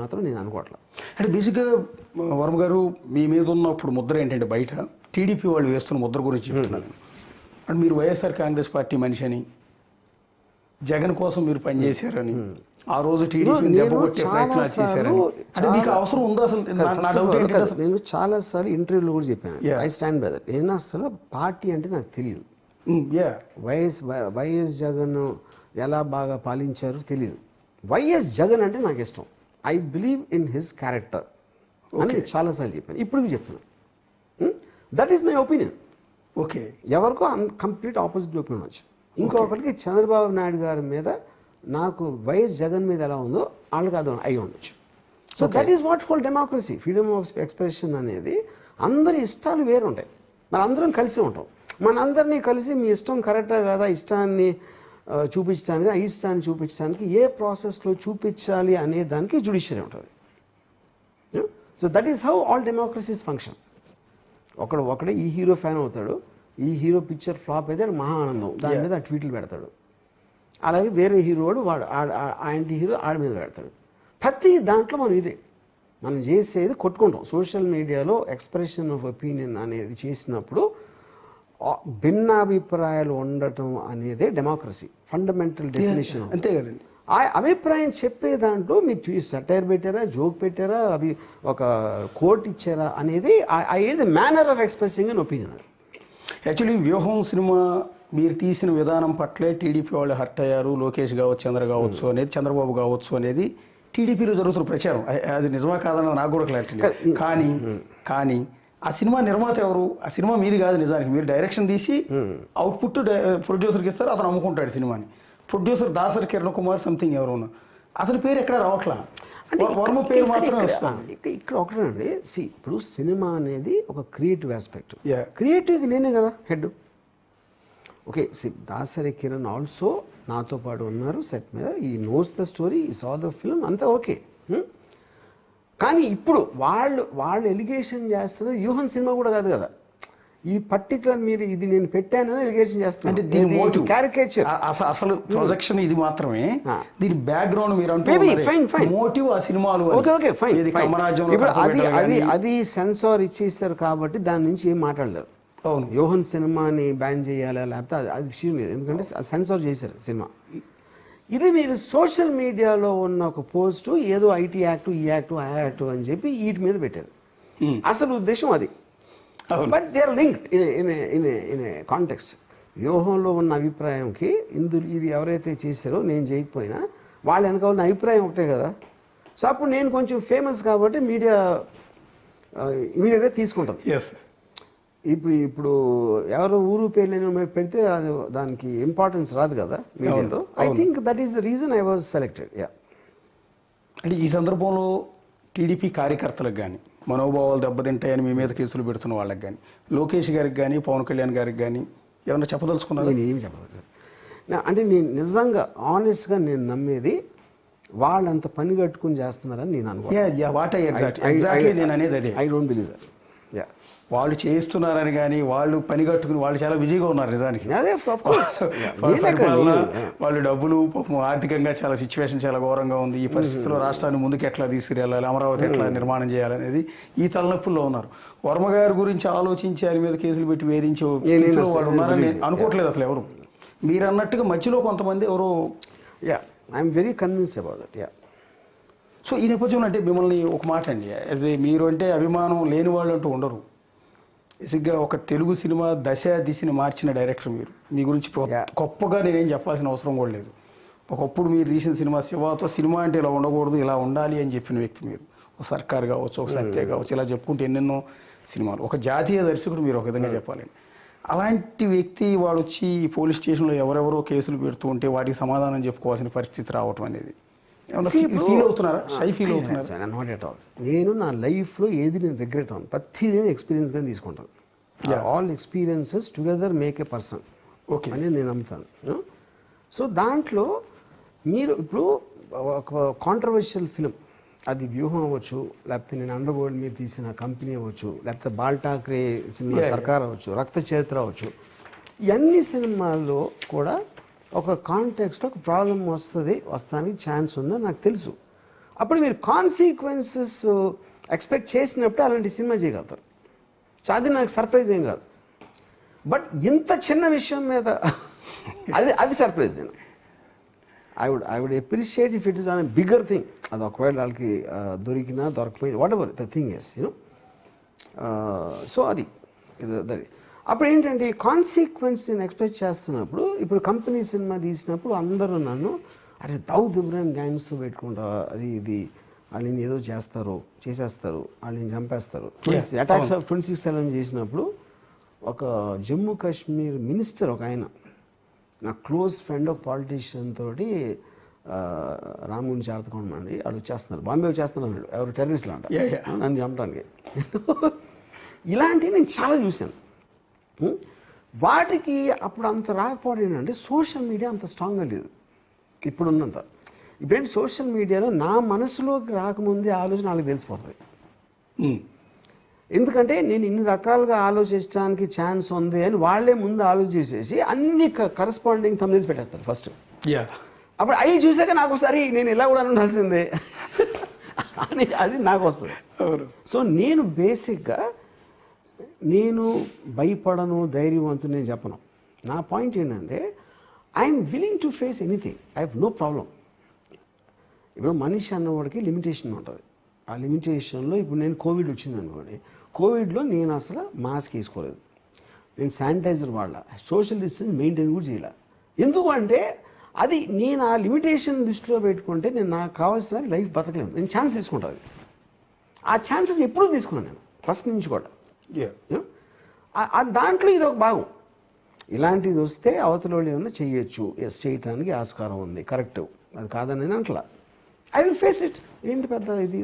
మాత్రం నేను అనుకోవట్లేదు. అంటే బేసిక్గా వర్మ గారు మీ మీద ఉన్నప్పుడు ముద్ర ఏంటంటే బయట టీడీపీ వాళ్ళు వేస్తున్న ముద్ర గురించి చెప్తున్నాను. అంటే మీరు వైఎస్ఆర్ కాంగ్రెస్ పార్టీ మనిషి అని, జగన్ కోసం మీరు పనిచేశారని, ఆ రోజు టీడీపీ దెబ్బకొట్టే ప్రయత్నాలు చేశారని, అంటే మీకు అవసరం ఉందో అసలు? నేను చాలాసార్లు ఇంటర్వ్యూలో కూడా చెప్పాను, ఐ స్టాండ్ బై దట్. నేను అసలు పార్టీ అంటే నాకు తెలియదు. వైఎస్ జగన్ ఎలా బాగా పాలించారో తెలియదు. వైఎస్ జగన్ అంటే నాకు ఇష్టం. I believe in his character అని చాలాసార్లు చెప్పాను, ఇప్పుడు చెప్తున్నాను. That is my opinion. Okay, ఎవరికో కంప్లీట్ ఆపోజిట్ ఒపీనియన్ వచ్చు. ఇంకొకరికి చంద్రబాబు నాయుడు గారి మీద నాకు వైఎస్ జగన్ మీద ఎలా ఉందో వాళ్ళకి అది అయి ఉండొచ్చు. So that is what call democracy. Freedom of expression అనేది అందరి ఇష్టాలు వేరు ఉంటాయి. మన అందరం కలిసి ఉంటాం. మనందరినీ కలిసి మీ ఇష్టం కరెక్టా కాదా, ఇష్టాన్ని చూపించడానికి, ఆ ఇష్టాన్ని చూపించడానికి ఏ ప్రాసెస్లో చూపించాలి అనే దానికి జ్యుడిషియరీ ఉంటుంది. So that is how all democracies function. ఒకడే ఈ హీరో ఫ్యాన్ అవుతాడు, ఈ హీరో పిక్చర్ ఫ్లాప్ అయితే మహా ఆనందం, దాని మీద ట్వీట్లు పెడతాడు. అలాగే వేరే హీరో వాడు యాంటీ హీరో ఆడి మీద పెడతాడు. ప్రతి దాంట్లో మనం ఇదే మనం చేసేది కొట్టుకుంటాం. సోషల్ మీడియాలో ఎక్స్ప్రెషన్ ఆఫ్ ఒపీనియన్ అనేది చేసినప్పుడు భిన్నాభిప్రాయాలు ఉండటం అనేదే డెమోక్రసీ ఫండమెంటల్ డెఫినేషన్. అంతే కదండి. ఆ అభిప్రాయం చెప్పే దాంట్లో మీరు సటైర్ పెట్టారా, జోక్ పెట్టారా, అవి ఒక కోట్ ఇచ్చారా అనేది ఏది manner of expressing an opinion. Actually వ్యూహం సినిమా మీరు తీసిన విధానం పట్లే టీడీపీ వాళ్ళు హర్ట్ అయ్యారు, లోకేష్ కావచ్చు, చంద్ర కావచ్చు అనేది, చంద్రబాబు కావచ్చు అనేది టీడీపీలో జరుగుతున్న ప్రచారం. అది నిజమా కాదన్నది నాకు కూడా క్లారిటీ లేదు. కానీ ఆ సినిమా నిర్మాత ఎవరు? ఆ సినిమా మీది కాదు నిజానికి. మీరు డైరెక్షన్ తీసి అవుట్పుట్ ప్రొడ్యూసర్కి ఇస్తారు, అతను అమ్ముకుంటాడు సినిమాని. ప్రొడ్యూసర్ దాసరి కిరణ్ కుమార్ సంథింగ్ ఎవరు ఉన్నారు, అతని పేరు ఎక్కడ రావట్లా, వర్మ పేరు మాత్రం ఇక్కడ ఒకటేనండి. ఇప్పుడు సినిమా అనేది ఒక క్రియేటివ్ ఆస్పెక్ట్. క్రియేటివ్కి నేనే కదా head. Okay, Dasari Kiran also నాతో పాటు ఉన్నారు సెట్ మీద. ఈ నోస్ ద స్టోరీ, ఈ సా ద ఫిల్మ్, అంతా ఓకే. కానీ ఇప్పుడు వాళ్ళు ఎలిగేషన్ చేస్తుంది వ్యూహం సినిమా కూడా కాదు కదా. ఈ పర్టికులర్ మీరు ఇది నేను పెట్టానని ఎలిగేషన్ చేస్తాను. అంటే దీని మోటివ్ క్యారికేచర్, అసలు ప్రొజెక్షన్ ఇది మాత్రమే. దీని బ్యాక్గ్రౌండ్ మీరు అంటే మోటివ్ ఆ సినిమాలు. Okay fine. ఇప్పుడు అది సెన్సార్ ఇచ్చేస్తారు కాబట్టి దాని నుంచి ఏం మాట్లాడలేరు. అవును, యోహన్ సినిమాని బ్యాన్ చేయాలా లేకపోతే అది విషయం లేదు, ఎందుకంటే సెన్సార్ చేశారు సినిమా. ఇది మీరు సోషల్ మీడియాలో ఉన్న ఒక పోస్టు ఏదో ఐటీ యాక్టు, ఈ యాక్టు, ఆ యాక్టు అని చెప్పి వీటి మీద పెట్టారు. అసలు ఉద్దేశం అది. But they are linked in a context. వ్యూహంలో ఉన్న అభిప్రాయంకి ఇది ఎవరైతే చేశారో నేను చేయకపోయినా వాళ్ళ వెనక ఉన్న అభిప్రాయం ఒకటే కదా. సో అప్పుడు నేను కొంచెం ఫేమస్ కాబట్టి మీడియా ఇమీడియట్గా తీసుకుంటుంది. ఇప్పుడు ఎవరో ఊరు పేర్లు పెడితే అది దానికి ఇంపార్టెన్స్ రాదు కదా మీడియాలో. I think that is the reason I was selected. అంటే ఈ సందర్భంలో టీడీపీ కార్యకర్తలకు కానీ, మనోభావాలు దెబ్బతింటాయని మీ మీద కేసులు పెడుతున్న వాళ్ళకి కానీ, లోకేష్ గారికి కానీ, పవన్ కళ్యాణ్ గారికి కానీ ఏమన్నా చెప్పదలుచుకున్నారు? నేను ఏమి చెప్పదలుచుకున్నాను అంటే నేను నిజంగా ఆనెస్ట్గా నేను నమ్మేది వాళ్ళంత పని కట్టుకుని చేస్తున్నారని నేను అనుకుంటున్నాను. నేను అనేది అదే. I don't believe that. వాళ్ళు చేస్తున్నారని కానీ, వాళ్ళు పని కట్టుకుని వాళ్ళు చాలా బిజీగా ఉన్నారు నిజానికి. వాళ్ళు డబ్బులు ఆర్థికంగా చాలా సిచ్యువేషన్ చాలా ఘోరంగా ఉంది. ఈ పరిస్థితిలో రాష్ట్రాన్ని ముందుకు ఎట్లా తీసుకురెళ్ళాలి, అమరావతి ఎట్లా నిర్మాణం చేయాలనేది ఈ తలనొప్పుల్లో ఉన్నారు. వర్మ గారి గురించి ఆలోచించి ఆయన మీద కేసులు పెట్టి వేధించే వాళ్ళు ఉన్నారని అనుకోవట్లేదు అసలు ఎవరు. మీరు అన్నట్టుగా మధ్యలో కొంతమంది ఎవరో. I'm very convince about that. So ఈ నేపథ్యంలో అంటే మిమ్మల్ని ఒక మాట అండి, యాజ్ ఏ మీరు అంటే అభిమానం లేని వాళ్ళు అంటూ ఉండరు. బేసిక్గా ఒక తెలుగు సినిమా దిశని మార్చిన డైరెక్టర్ మీరు. మీ గురించి గొప్పగా నేనేం చెప్పాల్సిన అవసరం కూడా లేదు. ఒకప్పుడు మీరు తీసిన సినిమా శివాతో సినిమా అంటే ఇలా ఉండకూడదు, ఇలా ఉండాలి అని చెప్పిన వ్యక్తి మీరు. ఒక సర్కార్ కావచ్చు, ఒక సత్య కావచ్చు, ఇలా చెప్పుకుంటే ఎన్నెన్నో సినిమాలు. ఒక జాతీయ దర్శకుడు మీరు ఒక విధంగా చెప్పాలండి. అలాంటి వ్యక్తి వాడు వచ్చి పోలీస్ స్టేషన్లో ఎవరెవరో కేసులు పెడుతూ ఉంటే వాటికి సమాధానం చెప్పుకోవాల్సిన పరిస్థితి రావటం అనేది ఫీల్ అవుతున్నారా? షై ఫీల్ అవుతున్నారా? Not at all. నేను నా లైఫ్లో ఏది నేను రిగ్రెట్ అవ్వను. ప్రతిదీ ఎక్స్పీరియన్స్గా తీసుకుంటాను. All experiences together make a person అని నేను నమ్ముతాను. సో దాంట్లో మీరు ఇప్పుడు ఒక కాంట్రవర్షియల్ ఫిలిం, అది వ్యూహం అవ్వచ్చు, లేకపోతే నేను అండర్ వరల్డ్ మీద తీసిన కంపెనీ అవ్వచ్చు, లేకపోతే బాల్ ఠాక్రే సినిమా సర్కార్ అవ్వచ్చు, రక్త చరిత్ర అవ్వచ్చు, ఇవన్నీ సినిమాల్లో కూడా ఒక కాంటెక్స్ట్లో ఒక ప్రాబ్లం వస్తానికి ఛాన్స్ ఉందని నాకు తెలుసు. అప్పుడు మీరు కాన్సిక్వెన్సెస్ ఎక్స్పెక్ట్ చేసినప్పుడు అలాంటి సినిమా చేయగలుగుతారు. సో అది నాకు సర్ప్రైజ్ ఏం కాదు. బట్ ఇంత చిన్న విషయం మీద అది సర్ప్రైజ్. నేను I would appreciate if it is an bigger thing. అది ఒకవేళ వాళ్ళకి దొరికినా దొరకపోయినా whatever the thing is you know. So అది అప్పుడు ఏంటంటే కాన్సిక్వెన్స్ నేను ఎక్స్పెక్ట్ చేస్తున్నప్పుడు, ఇప్పుడు కంపెనీ సినిమా తీసినప్పుడు అందరూ నన్ను అరే దౌద్ ఇబ్రాహిం గ్యాంగ్స్తో పెట్టుకుంటా, అది ఇది వాళ్ళని ఏదో చేసేస్తారు, వాళ్ళని చంపేస్తారు. అటాక్స్ ఆఫ్ 26/7 చేసినప్పుడు ఒక జమ్మూ కాశ్మీర్ మినిస్టర్ ఒక ఆయన నా క్లోజ్ ఫ్రెండ్ ఒక పాలిటీషియన్ తోటి రాముని జాగ్రత్తకోండి వాళ్ళు వచ్చేస్తున్నారు, బాంబే వచ్చేస్తున్నారు అన్నాడు. ఎవరు టెర్రరిస్ట్లు అంట నన్ను చంపడానికి. ఇలాంటివి నేను చాలా చూశాను. వాటికి అప్పుడు అంత రాకపోవడం ఏంటంటే సోషల్ మీడియా అంత స్ట్రాంగ్గా లేదు ఇప్పుడున్నంత. ఇప్పుడేంటి సోషల్ మీడియాలో నా మనసులోకి రాకముందే ఆలోచన వాళ్ళకి తెలిసిపోతుంది. ఎందుకంటే నేను ఇన్ని రకాలుగా ఆలోచించడానికి ఛాన్స్ ఉంది అని వాళ్ళే ముందు ఆలోచించేసి అన్ని కరస్పాండింగ్ థంబ్నెయిల్స్ పెట్టేస్తారు ఫస్ట్. అప్పుడు అవి చూసాక నాకు ఒకసారి నేను ఇలా కూడా ఉండాల్సిందే అని అది నాకు వస్తుంది. సో నేను బేసిక్గా నేను భయపడను, ధైర్యవంతుని నేను చెప్పను. నా పాయింట్ ఏంటంటే I'm willing to face anything, I have no problem. ఇప్పుడు మనిషి అన్నవాడికి లిమిటేషన్ ఉంటుంది. ఆ లిమిటేషన్లో ఇప్పుడు నేను కోవిడ్ వచ్చింది అనుకోండి, కోవిడ్లో నేను అసలు మాస్క్ వేసుకోలేదు, నేను శానిటైజర్ వాడాల, సోషల్ డిస్టెన్స్ మెయింటైన్ కూడా చేయాల. ఎందుకు అంటే అది నేను ఆ లిమిటేషన్ దృష్టిలో పెట్టుకుంటే నేను నాకు కావాల్సిన లైఫ్ బతకలేను. నేను ఛాన్స్ తీసుకుంటాను. ఆ ఛాన్సెస్ ఎప్పుడూ తీసుకున్నాను నేను ఫస్ట్ నుంచి కూడా. దాంట్లో ఇది ఒక భాగం. ఇలాంటిది వస్తే అవతల వాళ్ళు ఏమన్నా చేయొచ్చు, ఎస్ చేయటానికి ఆస్కారం ఉంది, కరెక్ట్, అది కాదని నేను అంటలా. I will face it. ఏంటి పెద్ద ఇది